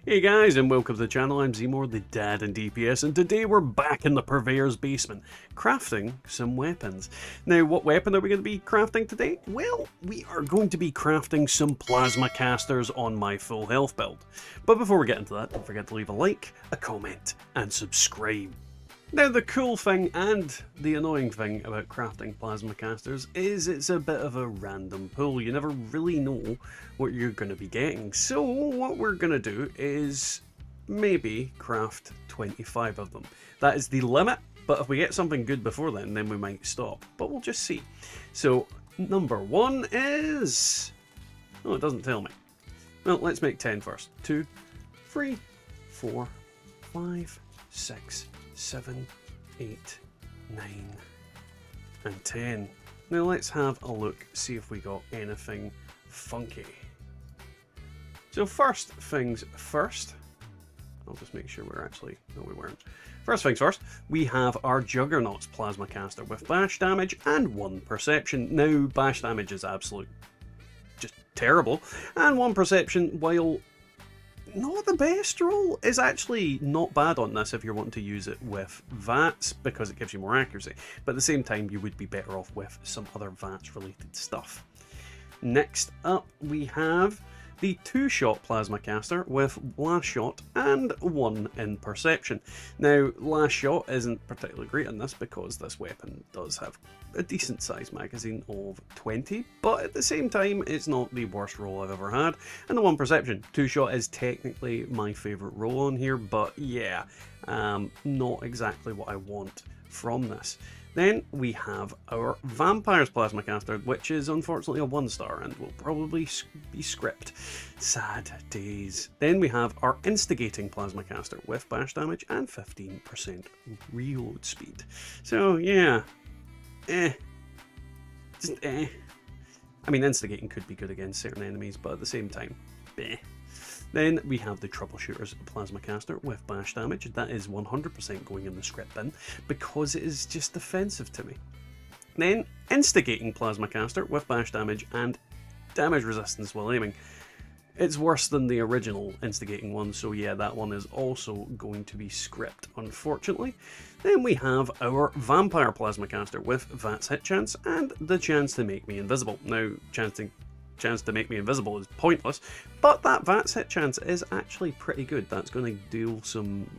Hey guys, and welcome to the channel. I'm Zmore, the dad in DPS, and today we're back in the Purveyor's basement, crafting some weapons. Now, what weapon are we going to be crafting today? Well, we are going to be crafting some plasma casters on my full health build. But before we get into that, don't forget to leave a like, a comment, and subscribe. Now, the cool thing and the annoying thing about crafting plasma casters is it's a bit of a random pool. You never really know what you're going to be getting. So what we're going to do is maybe craft 25 of them. That is the limit, but if we get something good before then we might stop. But we'll just see. So number one is... oh, it doesn't tell me. Well, let's make 10 first. 2, 3, 4, 5, 6, 7, 8, 9, and 10. Now let's have a look, see if we got anything funky. So first things first, I'll just make sure we're actually, no we weren't. First things first, we have our Juggernaut's Plasma Caster with bash damage and 1 perception. Now bash damage is absolute, just terrible, and 1 perception, while not the best roll, is actually not bad on this if you're wanting to use it with VATS because it gives you more accuracy. But at the same time, you would be better off with some other VATS related stuff. Next up, we have the 2-shot Plasma Caster with Last Shot and 1 in Perception. Now, Last Shot isn't particularly great in this because this weapon does have a decent sized magazine of 20, but at the same time, it's not the worst roll I've ever had. And the 1 Perception. 2-shot is technically my favourite roll on here, but yeah, not exactly what I want from this. Then we have our Vampire's Plasma Caster, which is unfortunately a 1-star and will probably be script. Sad days. Then we have our Instigating Plasma Caster with bash damage and 15% reload speed. So yeah, just I mean, Instigating could be good against certain enemies, but at the same time, bleh. Then we have the Troubleshooter's Plasma Caster with bash damage. That is 100% going in the script bin because it is just offensive to me. Then Instigating Plasma Caster with bash damage and damage resistance while aiming. It's worse than the original Instigating one, so yeah, that one is also going to be script, unfortunately. Then we have our Vampire Plasma Caster with VATS hit chance and the chance to make me invisible. Now, chance to make me invisible is pointless, but that VATS hit chance is actually pretty good. That's going to deal some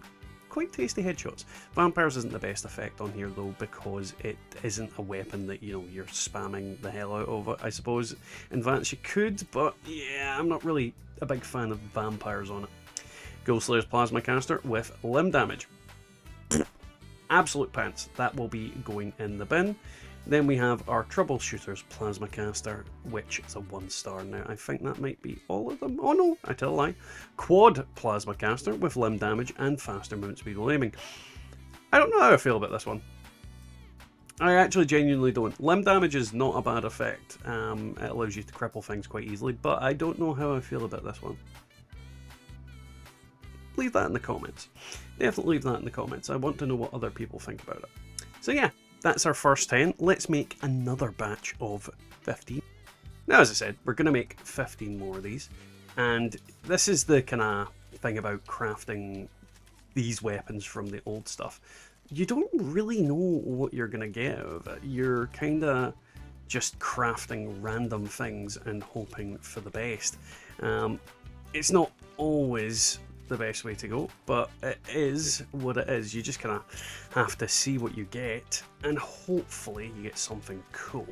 quite tasty headshots. Vampires isn't the best effect on here though, because it isn't a weapon that, you know, you're spamming the hell out of it. I suppose in VATS you could, but yeah, I'm not really a big fan of vampires on it. Ghostslayer's Plasma Caster with limb damage. Absolute pants. That will be going in the bin. Then we have our Troubleshooter's Plasma Caster, which is a 1-star. Now, I think that might be all of them. Oh no, I tell a lie. Quad Plasma Caster with limb damage and faster movement speed while aiming. I don't know how I feel about this one. I actually genuinely don't. Limb damage is not a bad effect. It allows you to cripple things quite easily, but I don't know how I feel about this one. Leave that in the comments. Definitely leave that in the comments. I want to know what other people think about it. So yeah. That's our first 10. Let's make another batch of 15. Now, as I said, we're going to make 15 more of these. And this is the kind of thing about crafting these weapons from the old stuff. You don't really know what you're going to get out of it. You're kind of just crafting random things and hoping for the best. It's not always the best way to go, but it is what it is. You just kind of have to see what you get and hopefully you get something cool.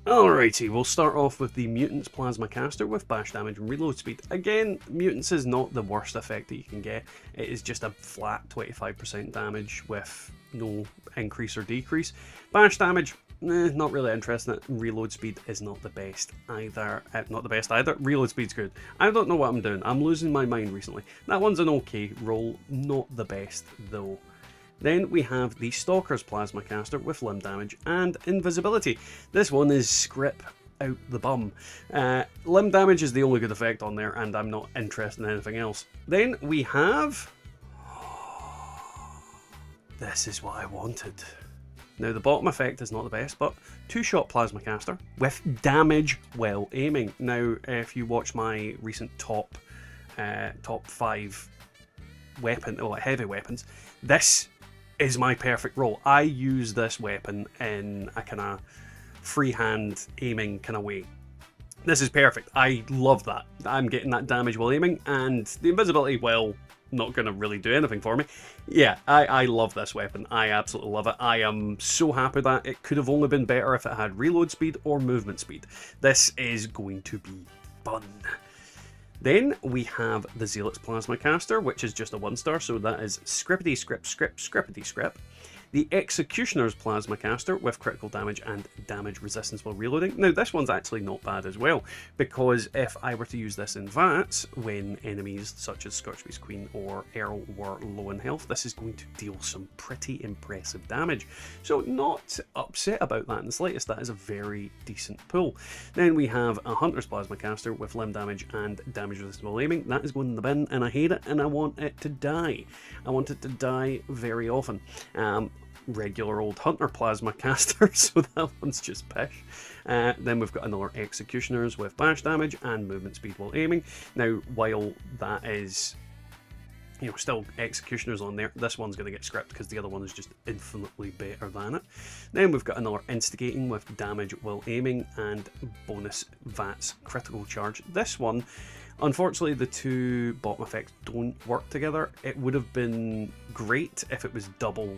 Alrighty, we'll start off with the Mutant's Plasma Caster with bash damage and reload speed. Again, Mutants is not the worst effect that you can get. It is just a flat 25% damage with no increase or decrease. Bash damage, not really interested in it. Reload speed is not the best either. Not the best either. Reload speed's good. I don't know what I'm doing. I'm losing my mind recently. That one's an okay roll, not the best though. Then we have the Stalker's Plasma Caster with limb damage and invisibility. This one is script out the bum. Limb damage is the only good effect on there, and I'm not interested in anything else. Then we have... this is what I wanted. Now the bottom effect is not the best, but 2-shot plasma caster with damage while aiming. Now if you watch my recent top 5 heavy weapons, this is my perfect role. I use this weapon in a kind of freehand aiming kind of way. This is perfect. I love that. I'm getting that damage while aiming, and the invisibility, well, not going to really do anything for me. Yeah, I love this weapon. I absolutely love it. I am so happy that it could have only been better if it had reload speed or movement speed. This is going to be fun. Then we have the Zealot's Plasma Caster, which is just a 1-star, so that is scrippity script script scrippity script. The Executioner's Plasma Caster with critical damage and damage resistance while reloading. Now this one's actually not bad as well, because if I were to use this in VATS when enemies such as Scorchbeast Queen or Earl were low in health, this is going to deal some pretty impressive damage. So not upset about that in the slightest, that is a very decent pull. Then we have a Hunter's Plasma Caster with limb damage and damage resistance while aiming. That is going in the bin, and I hate it, and I want it to die. I want it to die very often. Regular old Hunter Plasma Caster, so that one's just pish. Then we've got another Executioners with bash damage and movement speed while aiming. Now, while that is, you know, still Executioners on there, this one's going to get scrapped because the other one is just infinitely better than it. Then we've got another Instigating with damage while aiming and bonus VATS critical charge. This one, unfortunately, the two bottom effects don't work together. It would have been great if it was double,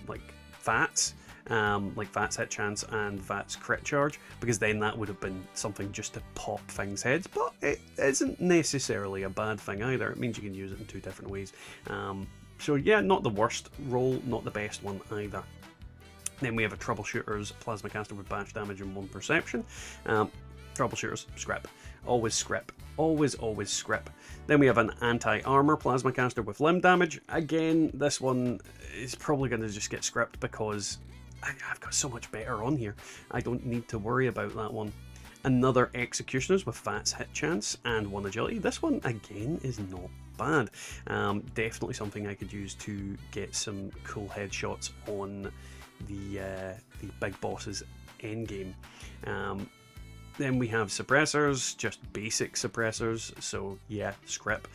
like VATS, like VATS hit chance and VATS crit charge, because then that would have been something just to pop things' heads, but it isn't necessarily a bad thing either. It means you can use it in 2 different ways. So yeah, not the worst roll, not the best one either. Then we have a Troubleshooter's Plasma Caster with bash damage and 1 perception. Troubleshooters, scrap. Always scrap. Always scrap. Then we have an Anti-Armor Plasma Caster with limb damage. Again, this one is probably going to just get scrapped because I've got so much better on here. I don't need to worry about that one. Another Executioners with VATS hit chance and 1 agility. This one, again, is not bad. Definitely something I could use to get some cool headshots on the big boss's endgame. Then we have suppressors, just basic suppressors, so yeah, scrip,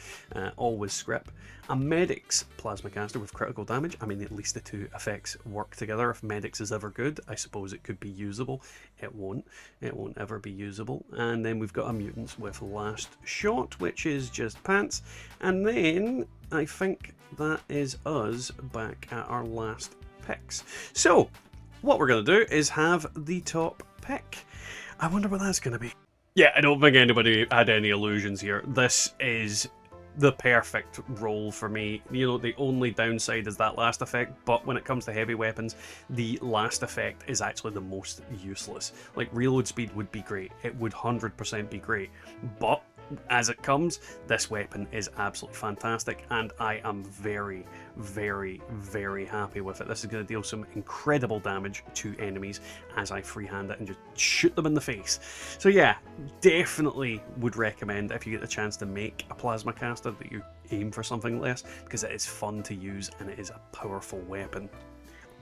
always scrip. A Medic's Plasma Caster with critical damage. I mean, at least the 2 effects work together. If Medic's is ever good, I suppose it could be usable. It won't ever be usable. And then we've got a Mutants with Last Shot, which is just pants. And then I think that is us back at our last picks. So what we're going to do is have the top pick. I wonder what that's going to be. Yeah, I don't think anybody had any illusions here. This is the perfect roll for me. You know, the only downside is that last effect, but when it comes to heavy weapons, the last effect is actually the most useless. Like, reload speed would be great. It would 100% be great. But as it comes, this weapon is absolutely fantastic, and I am very, very, very happy with it. This is going to deal some incredible damage to enemies as I freehand it and just shoot them in the face. So yeah, definitely would recommend, if you get the chance to make a plasma caster, that you aim for something like this, because it is fun to use and it is a powerful weapon.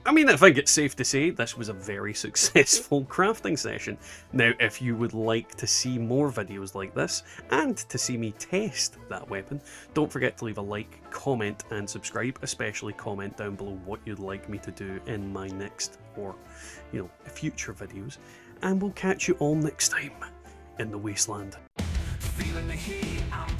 I mean, I think it's safe to say this was a very successful crafting session. Now, if you would like to see more videos like this, and to see me test that weapon, don't forget to leave a like, comment, and subscribe, especially comment down below what you'd like me to do in my next, or, you know, future videos. And we'll catch you all next time in the Wasteland. Feeling the heat, I'm